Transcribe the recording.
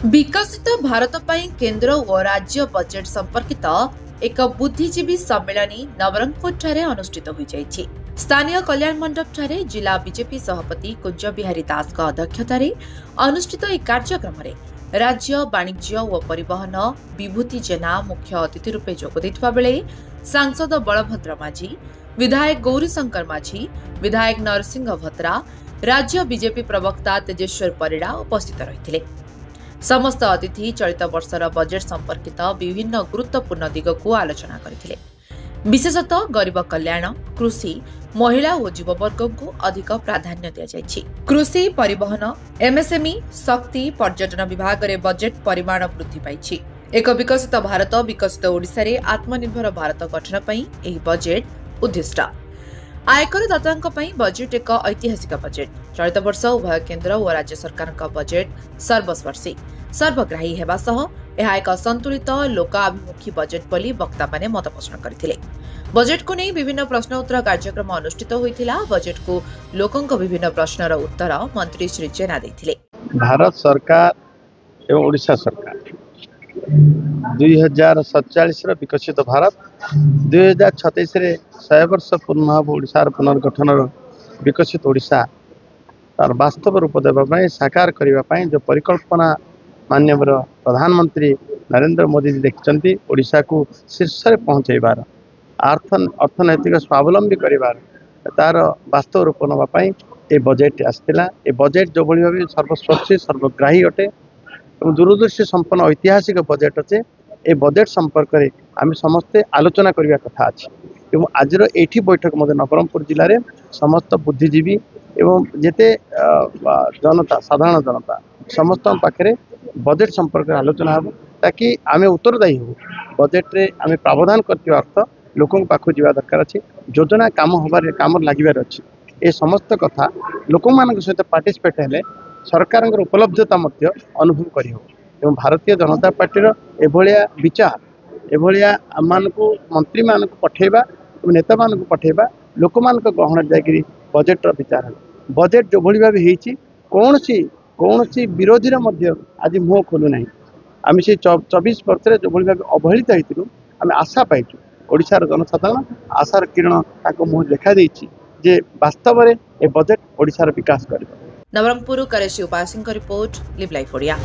विकसित भारत ପାଇଁ केन्द्र और राज्य बजेट संपर्कित एक बुद्धिजीवी सम्मेलन नवरंगपुर अनुष्ठित हो जाइछि। स्थानीय कल्याण मंडप ठारे जिला बीजेपी सभापति कुंज बिहारी दास अध्यक्षतार अनुष्ठित एक कार्यक्रम में राज्य वाणिज्य और परिवहन विभूति जेना मुख्य अतिथि रूपे जोग देथिबा बेले सांसद बलभद्र माझी, विधायक गौरीशंकर माझी, विधायक नरसिंह भत्रा, राज्य बीजेपी प्रवक्ता तेजेश्वर परिड़ा उपस्थित रहिथिले। समस्त अतिथि चलित वर्षर बजेट संपर्कित विभिन्न गुरुत्वपूर्ण दिग को आलोचना करथिले। विशेषतः गरीब कल्याण, कृषि, महिला और युववर्ग को अधिक प्राधान्य दिया जायछि। कृषि, परिवहन, एमएसएमई, शक्ति, पर्यटन विभाग रे बजेट परिमाण वृद्धि पाइछि। एक विकसित भारत विकसित ओडिशा रे आत्मनिर्भर भारत गठन पई एही बजेट उद्दिष्ट। आयकर दातांक पई बजेट एक ऐतिहासिक बजेट। चलित वर्ष उभय केन्द्र और राज्य सरकार बजेट सर्वस्पर्शी सर्वग्राही हेबा सह यह एक संतुलित लोकाभिमुखी बजेट बोली वक्ता माने मत पोषण करथिले। बजेट को नहीं विभिन्न प्रश्न उत्तर कार्यक्रम अनुष्ठित होइथिला। बजेट को लोकंक विभिन्न प्रश्नर उत्तर मंत्री श्री जेना देथिले। भारत सरकार एवं ओडिशा सरकार 2047 विकसित भारत 2036 रे 100 वर्ष पूर्ण हब ओडिशार पुनर्गठन विकसित ओडिशा तार वास्तव रूप देवाई साकार करने जो परिकल्पना माननीय प्रधानमंत्री नरेंद्र मोदी जी देखिं ओडिशा को शीर्ष में पहुँचाइबार अर्थनैतिक स्वावलंबी करार तार वास्तव रूप नापी ये बजेट आसाला। ये बजेट जो भाव सर्वस्पर्शी सर्वग्राही अटे और दूरदृष्टि संपन्न ऐतिहासिक बजेट अच्छे। ये बजेट संपर्क में आम समस्ते आलोचना करने कथा अच्छे। आज ये बैठक मध्य नवरंगपुर जिले में समस्त बुद्धिजीवी एवं जेते जनता साधारण जनता समस्त पाखे बजेट संपर्क में आलोचना हो ताकि आम उत्तरदायी हो। बजेट रे आम प्रावधान करथिबा अर्थ लोकों पाखु जीवा दरकार अच्छे। योजना काम होबार काम लागिबार अच्छे। ये समस्त कथा लोक मान सहित पार्टिसिपेट हेले सरकार उपलब्धता अनुभव करी एवं भारतीय जनता पार्टी एभलिया विचार एभलिया आमानकु मंत्री मानक पठेबा नेता मानक पठेबा लोक मान गहन जाकि बजेट विचार है। बजेट जो भली भाव कौन सी विरोधी आज मुह खोलु ना। आम से 24 वर्ष जो भली भाव अवहेलित होइतिलु आम आशा पाइचु। ओडिशार जनसाधारण आशार किरण मुह देखा देछि जे वास्तव में ए बजेट ओडिशार विकास करिबो। नवरंगपुर करेशी उपासिंग रिपोर्ट लिव लाइफ ओडिया।